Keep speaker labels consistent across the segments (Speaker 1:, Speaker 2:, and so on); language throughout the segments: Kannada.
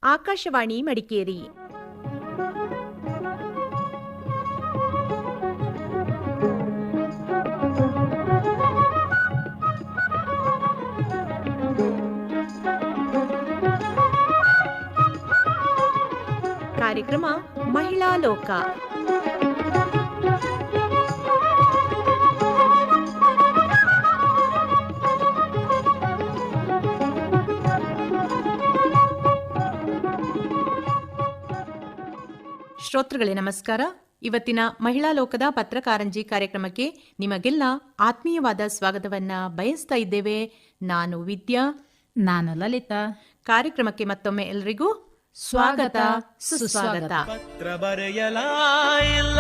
Speaker 1: ಆಕಾಶವಾಣಿ ಮಡಿಕೇರಿ. ಕಾರ್ಯಕ್ರಮ ಮಹಿಳಾ ಲೋಕ. ಶ್ರೋತೃಗಳೇ ನಮಸ್ಕಾರ. ಇವತ್ತಿನ ಮಹಿಳಾ ಲೋಕದ ಪತ್ರಕಾರಂಜಿ ಕಾರ್ಯಕ್ರಮಕ್ಕೆ ನಿಮಗೆಲ್ಲ ಆತ್ಮೀಯವಾದ ಸ್ವಾಗತವನ್ನ ಬಯಸ್ತಾ ಇದ್ದೇವೆ. ನಾನು ವಿದ್ಯಾ,
Speaker 2: ನಾನು ಲಲಿತಾ.
Speaker 1: ಕಾರ್ಯಕ್ರಮಕ್ಕೆ ಮತ್ತೊಮ್ಮೆ ಎಲ್ರಿಗೂ ಸ್ವಾಗತ, ಸುಸ್ವಾಗತ.
Speaker 3: ಪತ್ರ ಬರೆಯಲ ಇಲ್ಲ,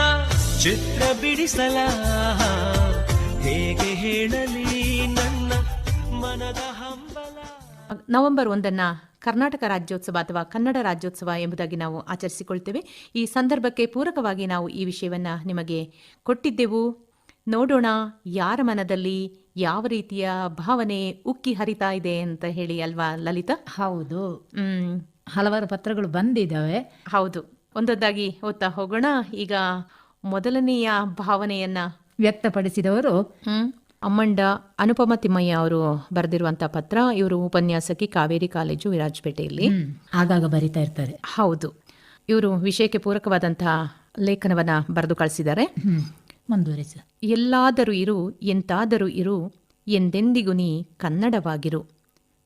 Speaker 3: ಚಿತ್ರ ಬಿಡಿಸಲ, ಹೇಗೆ ಹೇಳಲಿ ನನ್ನ ಮನದ ಹಂಬಲ.
Speaker 1: ನವೆಂಬರ್ 1 ಕರ್ನಾಟಕ ರಾಜ್ಯೋತ್ಸವ ಅಥವಾ ಕನ್ನಡ ರಾಜ್ಯೋತ್ಸವ ಎಂಬುದಾಗಿ ನಾವು ಆಚರಿಸಿಕೊಳ್ತೇವೆ. ಈ ಸಂದರ್ಭಕ್ಕೆ ಪೂರಕವಾಗಿ ನಾವು ಈ ವಿಷಯವನ್ನ ನಿಮಗೆ ಕೊಟ್ಟಿದ್ದೆವು. ನೋಡೋಣ ಯಾರ ಮನದಲ್ಲಿ ಯಾವ ರೀತಿಯ ಭಾವನೆ ಉಕ್ಕಿ ಹರಿತಾ ಇದೆ ಅಂತ ಹೇಳಿ, ಅಲ್ವಾ ಲಲಿತಾ?
Speaker 2: ಹೌದು, ಹಲವಾರು ಪತ್ರಗಳು ಬಂದಿದ್ದಾವೆ.
Speaker 1: ಹೌದು, ಒಂದೊಂದಾಗಿ ಓದ್ತಾ ಹೋಗೋಣ. ಈಗ ಮೊದಲನೆಯ ಭಾವನೆಯನ್ನ
Speaker 2: ವ್ಯಕ್ತಪಡಿಸಿದವರು
Speaker 1: ಅಮ್ಮಂಡ ಅನುಪಮ ತಿಮ್ಮಯ್ಯ ಅವರು ಬರೆದಿರುವಂತಹ ಪತ್ರ. ಇವರು ಉಪನ್ಯಾಸಕಿ, ಕಾವೇರಿ ಕಾಲೇಜು, ವಿರಾಜಪೇಟೆಯಲ್ಲಿ.
Speaker 2: ಆಗಾಗ ಬರಿತಾ ಇರ್ತಾರೆ.
Speaker 1: ಹೌದು, ಇವರು ವಿಷಯಕ್ಕೆ ಪೂರಕವಾದಂತಹ ಲೇಖನವನ್ನ ಬರೆದು ಕಳಿಸಿದ್ದಾರೆ.
Speaker 2: ಮುಂದುವರಿಸ.
Speaker 1: ಎಲ್ಲಾದರೂ ಇರು, ಎಂತಾದರೂ ಇರು, ಎಂದೆಂದಿಗೂ ನೀ ಕನ್ನಡವಾಗಿರು.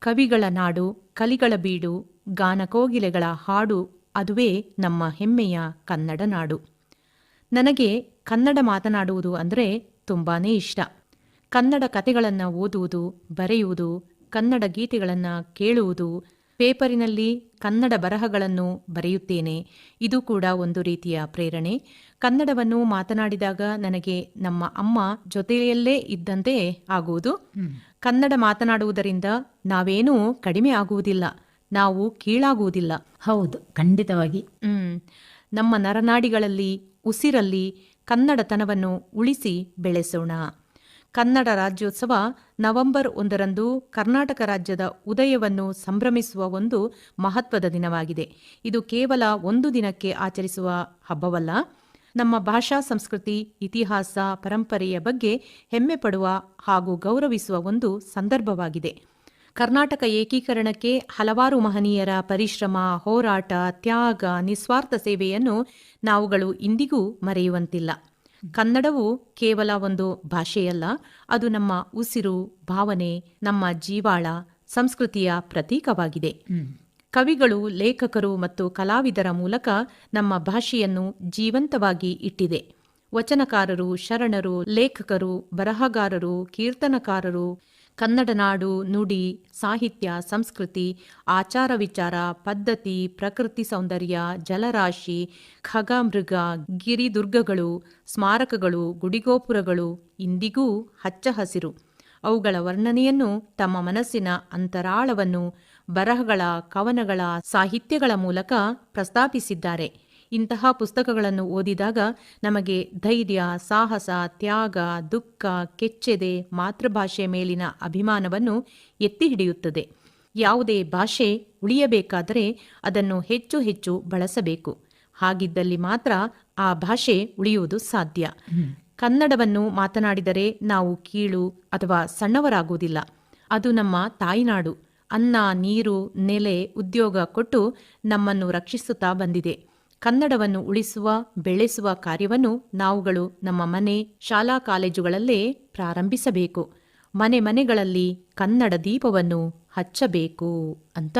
Speaker 1: ಕವಿಗಳ ನಾಡು, ಕಲಿಗಳ ಬೀಡು, ಗಾನಕೋಗಿಲೆಗಳ ಹಾಡು, ಅದುವೇ ನಮ್ಮ ಹೆಮ್ಮೆಯ ಕನ್ನಡ ನಾಡು. ನನಗೆ ಕನ್ನಡ ಮಾತನಾಡುವುದು ಅಂದರೆ ತುಂಬಾನೇ ಇಷ್ಟ. ಕನ್ನಡ ಕಥೆಗಳನ್ನು ಓದುವುದು, ಬರೆಯುವುದು, ಕನ್ನಡ ಗೀತೆಗಳನ್ನು ಕೇಳುವುದು, ಪೇಪರಿನಲ್ಲಿ ಕನ್ನಡ ಬರಹಗಳನ್ನು ಬರೆಯುತ್ತೇನೆ. ಇದು ಕೂಡ ಒಂದು ರೀತಿಯ ಪ್ರೇರಣೆ. ಕನ್ನಡವನ್ನು ಮಾತನಾಡಿದಾಗ ನನಗೆ ನಮ್ಮ ಅಮ್ಮ ಜೊತೆಯಲ್ಲೇ ಇದ್ದಂತೆ ಆಗುವುದು. ಕನ್ನಡ ಮಾತನಾಡುವುದರಿಂದ ನಾವೇನೂ ಕಡಿಮೆ ಆಗುವುದಿಲ್ಲ, ನಾವು ಕೀಳಾಗುವುದಿಲ್ಲ.
Speaker 2: ಹೌದು, ಖಂಡಿತವಾಗಿ.
Speaker 1: ನಮ್ಮ ನರನಾಡಿಗಳಲ್ಲಿ, ಉಸಿರಲ್ಲಿ ಕನ್ನಡತನವನ್ನು ಉಳಿಸಿ ಬೆಳೆಸೋಣ. ಕನ್ನಡ ರಾಜ್ಯೋತ್ಸವ ನವೆಂಬರ್ 1 ಕರ್ನಾಟಕ ರಾಜ್ಯದ ಉದಯವನ್ನು ಸಂಭ್ರಮಿಸುವ ಒಂದು ಮಹತ್ವದ ದಿನವಾಗಿದೆ. ಇದು ಕೇವಲ ಒಂದು ದಿನಕ್ಕೆ ಆಚರಿಸುವ ಹಬ್ಬವಲ್ಲ, ನಮ್ಮ ಭಾಷಾ ಸಂಸ್ಕೃತಿ, ಇತಿಹಾಸ, ಪರಂಪರೆಯ ಬಗ್ಗೆ ಹೆಮ್ಮೆ ಪಡುವ ಹಾಗೂ ಗೌರವಿಸುವ ಒಂದು ಸಂದರ್ಭವಾಗಿದೆ. ಕರ್ನಾಟಕ ಏಕೀಕರಣಕ್ಕೆ ಹಲವಾರು ಮಹನೀಯರ ಪರಿಶ್ರಮ, ಹೋರಾಟ, ತ್ಯಾಗ, ನಿಸ್ವಾರ್ಥ ಸೇವೆಯನ್ನು ನಾವುಗಳು ಇಂದಿಗೂ ಮರೆಯುವಂತಿಲ್ಲ. ಕನ್ನಡವು ಕೇವಲ ಒಂದು ಭಾಷೆಯಲ್ಲ, ಅದು ನಮ್ಮ ಉಸಿರು, ಭಾವನೆ, ನಮ್ಮ ಜೀವಾಳ, ಸಂಸ್ಕೃತಿಯ ಪ್ರತೀಕವಾಗಿದೆ. ಕವಿಗಳು, ಲೇಖಕರು ಮತ್ತು ಕಲಾವಿದರ ಮೂಲಕ ನಮ್ಮ ಭಾಷೆಯನ್ನು ಜೀವಂತವಾಗಿ ಇಟ್ಟಿದೆ. ವಚನಕಾರರು, ಶರಣರು, ಲೇಖಕರು, ಬರಹಗಾರರು, ಕೀರ್ತನಕಾರರು ಕನ್ನಡ ನಾಡು, ನುಡಿ, ಸಾಹಿತ್ಯ, ಸಂಸ್ಕೃತಿ, ಆಚಾರ ವಿಚಾರ, ಪದ್ಧತಿ, ಪ್ರಕೃತಿ ಸೌಂದರ್ಯ, ಜಲರಾಶಿ, ಖಗ ಮೃಗ, ಗಿರಿದುರ್ಗಗಳು, ಸ್ಮಾರಕಗಳು, ಗುಡಿಗೋಪುರಗಳು ಇಂದಿಗೂ ಹಚ್ಚ ಹಸಿರು. ಅವುಗಳ ವರ್ಣನೆಯನ್ನು ತಮ್ಮ ಮನಸ್ಸಿನ ಅಂತರಾಳವನ್ನು ಬರಹಗಳ, ಕವನಗಳ, ಸಾಹಿತ್ಯಗಳ ಮೂಲಕ ಪ್ರಸ್ತಾಪಿಸಿದ್ದಾರೆ. ಇಂತಹ ಪುಸ್ತಕಗಳನ್ನು ಓದಿದಾಗ ನಮಗೆ ಧೈರ್ಯ, ಸಾಹಸ, ತ್ಯಾಗ, ದುಃಖ, ಕೆಚ್ಚೆದೆ, ಮಾತೃಭಾಷೆ ಮೇಲಿನ ಅಭಿಮಾನವನ್ನು ಎತ್ತಿ ಹಿಡಿಯುತ್ತದೆ. ಯಾವುದೇ ಭಾಷೆ ಉಳಿಯಬೇಕಾದರೆ ಅದನ್ನು ಹೆಚ್ಚು ಹೆಚ್ಚು ಬಳಸಬೇಕು. ಹಾಗಿದ್ದಲ್ಲಿ ಮಾತ್ರ ಆ ಭಾಷೆ ಉಳಿಯುವುದು ಸಾಧ್ಯ. ಕನ್ನಡವನ್ನು ಮಾತನಾಡಿದರೆ ನಾವು ಕೀಳು ಅಥವಾ ಸಣ್ಣವರಾಗುವುದಿಲ್ಲ. ಅದು ನಮ್ಮ ತಾಯ್ನಾಡು. ಅನ್ನ, ನೀರು, ನೆಲೆ, ಉದ್ಯೋಗ ಕೊಟ್ಟು ನಮ್ಮನ್ನು ರಕ್ಷಿಸುತ್ತಾ ಬಂದಿದೆ. ಕನ್ನಡವನ್ನು ಉಳಿಸುವ, ಬೆಳೆಸುವ ಕಾರ್ಯವನ್ನು ನಾವುಗಳು ನಮ್ಮ ಮನೆ, ಶಾಲಾ ಕಾಲೇಜುಗಳಲ್ಲೇ ಪ್ರಾರಂಭಿಸಬೇಕು. ಮನೆ ಮನೆಗಳಲ್ಲಿ ಕನ್ನಡ ದೀಪವನ್ನು ಹಚ್ಚಬೇಕು ಅಂತ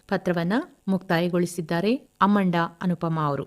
Speaker 1: ಪತ್ರವನ್ನ ಮುಕ್ತಾಯಗೊಳಿಸಿದ್ದಾರೆ ಅಮ್ಮಂಡ ಅನುಪಮ ಅವರು.